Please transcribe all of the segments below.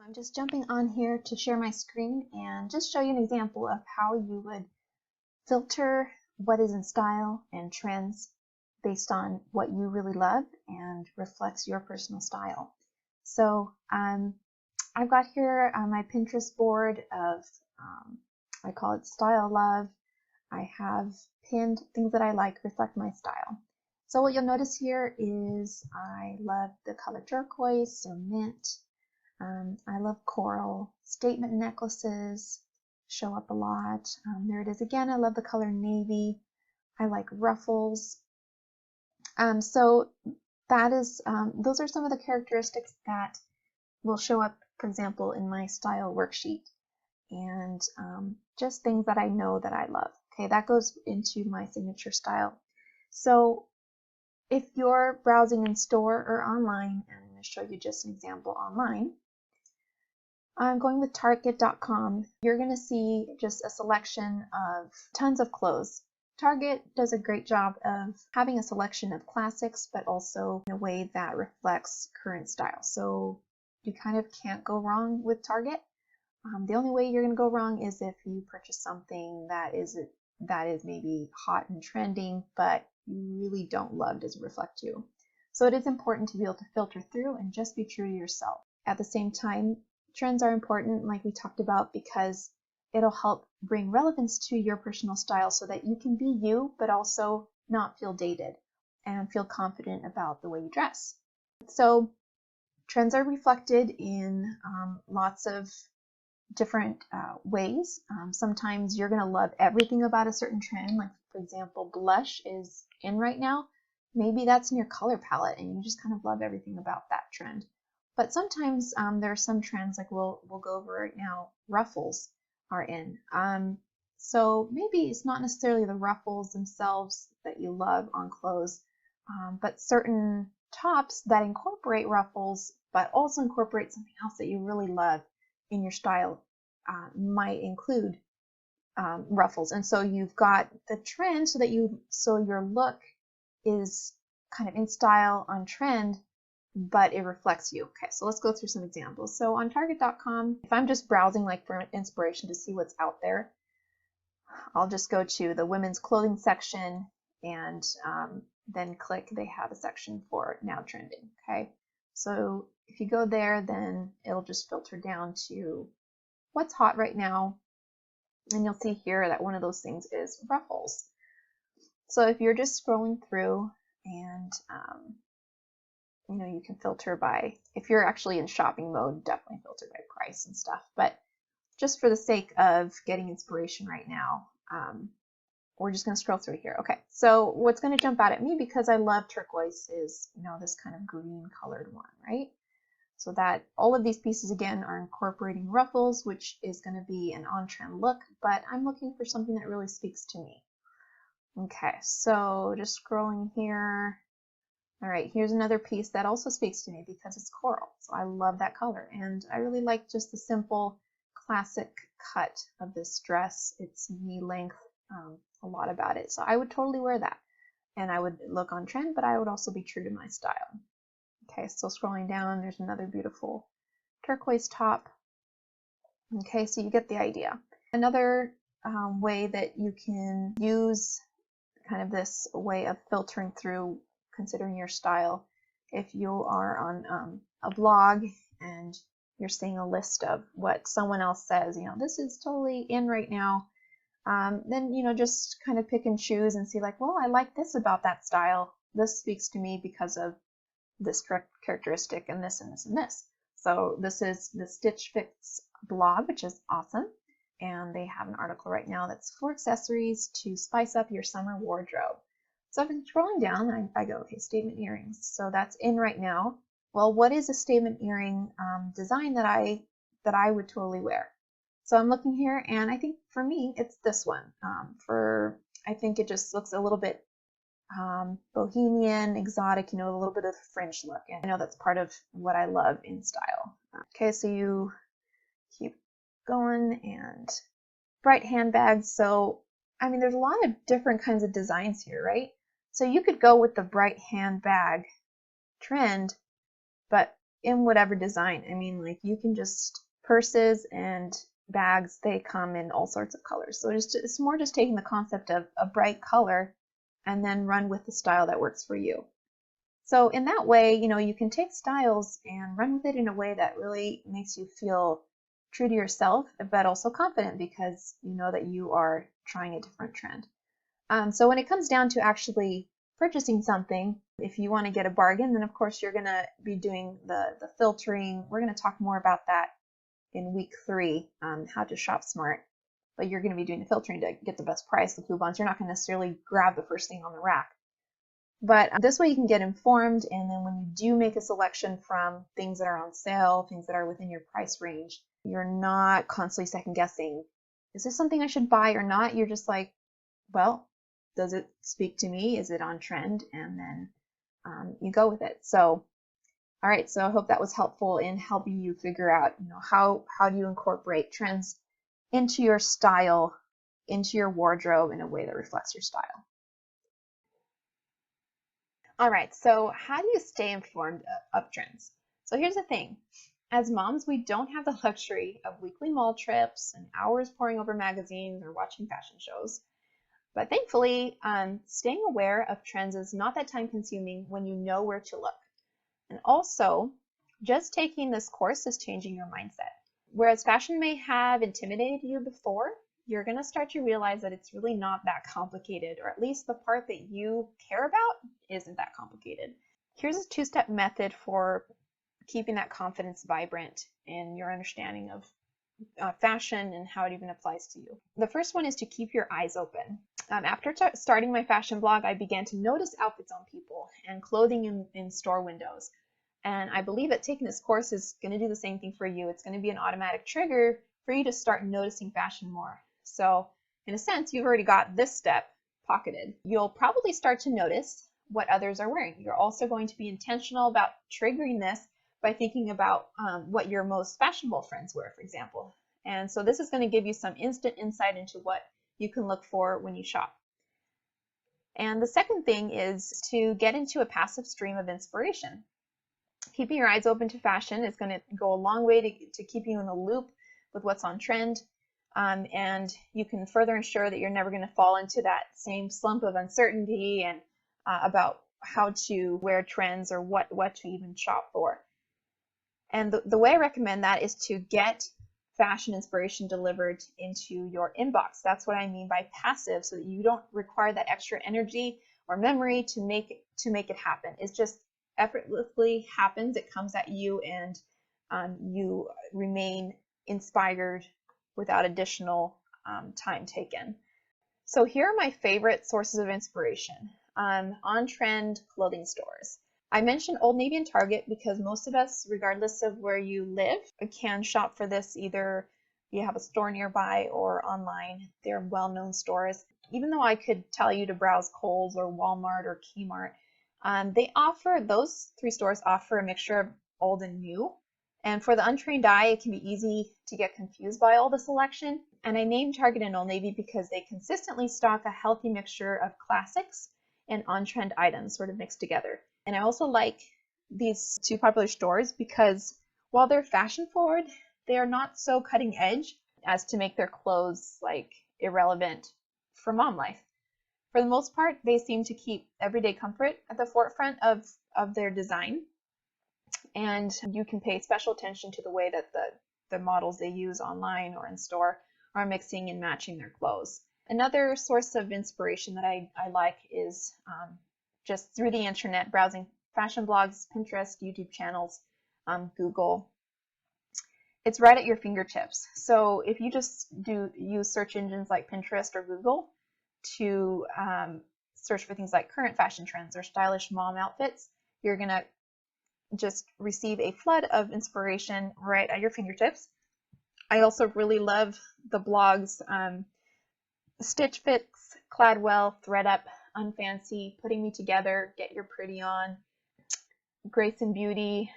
So I'm just jumping on here to share my screen and just show you an example of how you would filter what is in style and trends based on what you really love and reflects your personal style. So I've got here my Pinterest board of, I call it Style Love. I have pinned things that I like reflect my style. So what you'll notice here is I love the color turquoise, so mint. I love coral. Statement necklaces show up a lot. There it is again. I love the color navy. I like ruffles. So that is, those are some of the characteristics that will show up, for example, in my style worksheet, and just things that I know that I love. Okay, that goes into my signature style. So if you're browsing in store or online, and I'm going to show you just an example online. I'm going with Target.com. You're going to see just a selection of tons of clothes. Target does a great job of having a selection of classics, but also in a way that reflects current style. So you kind of can't go wrong with Target. The only way you're going to go wrong is if you purchase something that is maybe hot and trending, but you really don't love, doesn't reflect you. So it is important to be able to filter through and just be true to yourself. At the same time, trends are important, like we talked about, because it'll help bring relevance to your personal style so that you can be you, but also not feel dated and feel confident about the way you dress. So trends are reflected in lots of different ways. Sometimes you're going to love everything about a certain trend, like for example, blush is in right now. Maybe that's in your color palette and you just kind of love everything about that trend. But sometimes there are some trends, like we'll go over right now, ruffles are in. So maybe it's not necessarily the ruffles themselves that you love on clothes, but certain tops that incorporate ruffles, but also incorporate something else that you really love in your style might include ruffles. And so you've got the trend so your look is kind of in style, on trend, but it reflects you. Okay, so let's go through some examples. So on Target.com, if I'm just browsing like for inspiration to see what's out there, I'll just go to the women's clothing section and then click, they have a section for now trending. Okay, so if you go there, then it'll just filter down to what's hot right now. And you'll see here that one of those things is ruffles. So if you're just scrolling through and you can filter by, if you're actually in shopping mode, definitely filter by price and stuff. But just for the sake of getting inspiration right now, we're just going to scroll through here. Okay, so what's going to jump out at me, because I love turquoise, is this kind of green colored one, right? So that all of these pieces again are incorporating ruffles, which is going to be an on-trend look, but I'm looking for something that really speaks to me. Okay, so just scrolling here. All right, here's another piece that also speaks to me because it's coral. So I love that color, and I really like just the simple classic cut of this dress. It's knee length, a lot about it. So I would totally wear that, and I would look on trend, but I would also be true to my style. Okay, so scrolling down, there's another beautiful turquoise top. Okay, so you get the idea. Another way that you can use kind of this way of filtering through, considering your style, if you are on a blog and you're seeing a list of what someone else says, this is totally in right now, then just kind of pick and choose and see, like, well, I like this about that style. This speaks to me because of this characteristic and this and this and this. So this is the Stitch Fix blog, which is awesome. And they have an article right now that's 4 accessories to spice up your summer wardrobe. So if I'm scrolling down, I go, okay, statement earrings. So that's in right now. Well, what is a statement earring design that I would totally wear? So I'm looking here, and I think for me, it's this one. I think it just looks a little bit bohemian, exotic, a little bit of French look. And I know that's part of what I love in style. Okay, so you keep going, and bright handbags. So, I mean, there's a lot of different kinds of designs here, right? So you could go with the bright handbag trend, but in whatever design. I mean, like you can just, purses and bags, they come in all sorts of colors. So it's more just taking the concept of a bright color and then run with the style that works for you. So in that way, you know, you can take styles and run with it in a way that really makes you feel true to yourself, but also confident because you know that you are trying a different trend. So when it comes down to actually purchasing something, if you want to get a bargain, then of course you're going to be doing the filtering. We're going to talk more about that in week 3, how to shop smart. But you're going to be doing the filtering to get the best price, the coupons. You're not going to necessarily grab the first thing on the rack. But this way you can get informed, and then when you do make a selection from things that are on sale, things that are within your price range, you're not constantly second guessing, is this something I should buy or not? You're just like, well, does it speak to me? Is it on trend? And then you go with it. So, all right, so I hope that was helpful in helping you figure out, you know, how do you incorporate trends into your style, into your wardrobe in a way that reflects your style. All right, so how do you stay informed of trends? So here's the thing. As moms, we don't have the luxury of weekly mall trips and hours poring over magazines or watching fashion shows. But thankfully, staying aware of trends is not that time consuming when you know where to look. And also, just taking this course is changing your mindset. Whereas fashion may have intimidated you before, you're going to start to realize that it's really not that complicated, or at least the part that you care about isn't that complicated. Here's a 2-step method for keeping that confidence vibrant in your understanding of fashion and how it even applies to you. The first one is to keep your eyes open. After starting my fashion blog, I began to notice outfits on people and clothing in store windows. And I believe that taking this course is going to do the same thing for you. It's going to be an automatic trigger for you to start noticing fashion more. So in a sense, you've already got this step pocketed. You'll probably start to notice what others are wearing. You're also going to be intentional about triggering this by thinking about what your most fashionable friends wear, for example. And so this is going to give you some instant insight into what you can look for when you shop. And the second thing is to get into a passive stream of inspiration. Keeping your eyes open to fashion is going to go a long way to keep you in the loop with what's on trend. And you can further ensure that you're never going to fall into that same slump of uncertainty and about how to wear trends or what to even shop for. And the way I recommend that is to get fashion inspiration delivered into your inbox. That's what I mean by passive, so that you don't require that extra energy or memory to make it happen. It just effortlessly happens. It comes at you, and you remain inspired without additional time taken. So here are my favorite sources of inspiration. On-trend clothing stores. I mentioned Old Navy and Target because most of us, regardless of where you live, can shop for this either you have a store nearby or online. They're well-known stores. Even though I could tell you to browse Kohl's or Walmart or Kmart, those 3 stores offer a mixture of old and new. And for the untrained eye, it can be easy to get confused by all the selection. And I named Target and Old Navy because they consistently stock a healthy mixture of classics and on-trend items sort of mixed together. And I also like these 2 popular stores because while they're fashion forward, they are not so cutting edge as to make their clothes like irrelevant for mom life. For the most part, they seem to keep everyday comfort at the forefront of their design. And you can pay special attention to the way that the models they use online or in store are mixing and matching their clothes. Another source of inspiration that I like is just through the internet, browsing fashion blogs, Pinterest, YouTube channels, Google. It's right at your fingertips. So if you just use search engines like Pinterest or Google to search for things like current fashion trends or stylish mom outfits, you're going to just receive a flood of inspiration right at your fingertips. I also really love the blogs Stitch Fix, Cladwell, ThredUp, Unfancy, Putting Me Together, Get Your Pretty On, Grace and Beauty,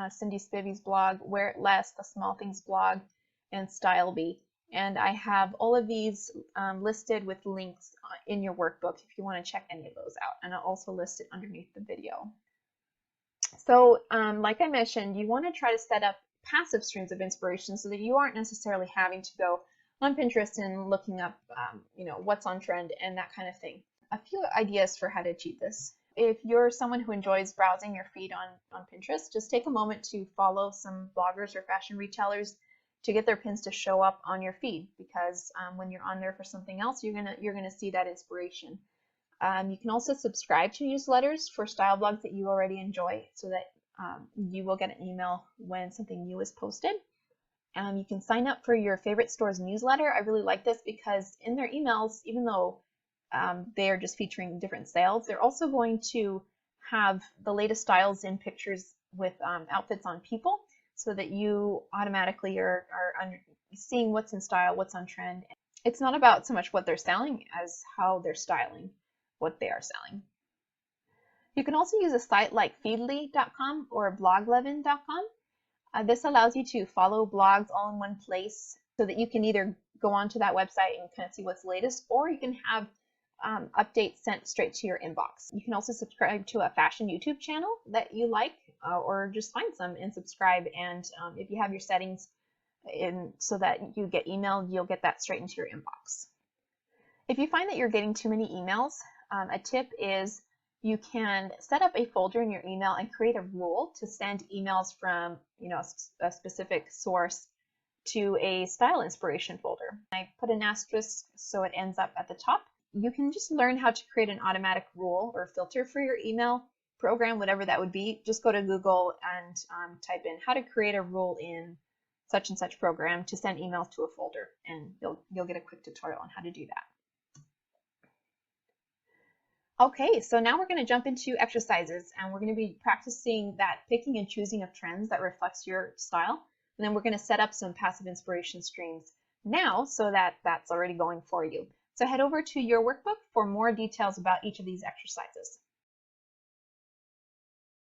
Cindy Spivey's blog, Wear It Less, The Small Things blog, and Style Bee. And I have all of these listed with links in your workbook if you want to check any of those out. And I'll also list it underneath the video. So like I mentioned, you want to try to set up passive streams of inspiration so that you aren't necessarily having to go on Pinterest and looking up, what's on trend and that kind of thing. A few ideas for how to achieve this. If you're someone who enjoys browsing your feed on Pinterest, just take a moment to follow some bloggers or fashion retailers to get their pins to show up on your feed, because when you're on there for something else, you're gonna see that inspiration. You can also subscribe to newsletters for style blogs that you already enjoy, so that you will get an email when something new is posted. You can sign up for your favorite store's newsletter. I really like this because in their emails, even though they are just featuring different sales, they're also going to have the latest styles in pictures with outfits on people, so that you automatically are seeing what's in style, what's on trend. It's not about so much what they're selling as how they're styling what they are selling. You can also use a site like feedly.com or bloglevin.com. This allows you to follow blogs all in one place, so that you can either go onto that website and kind of see what's latest, or you can have updates sent straight to your inbox. You can also subscribe to a fashion YouTube channel that you like, or just find some and subscribe. And if you have your settings in so that you get emailed, you'll get that straight into your inbox. If you find that you're getting too many emails, a tip is you can set up a folder in your email and create a rule to send emails from a specific source to a style inspiration folder. I put an asterisk so it ends up at the top. You can just learn how to create an automatic rule or filter for your email program, whatever that would be. Just go to Google and type in how to create a rule in such and such program to send emails to a folder, and you'll get a quick tutorial on how to do that. Okay, so now we're going to jump into exercises, and we're going to be practicing that picking and choosing of trends that reflects your style. And then we're going to set up some passive inspiration streams now, so that that's already going for you. So head over to your workbook for more details about each of these exercises.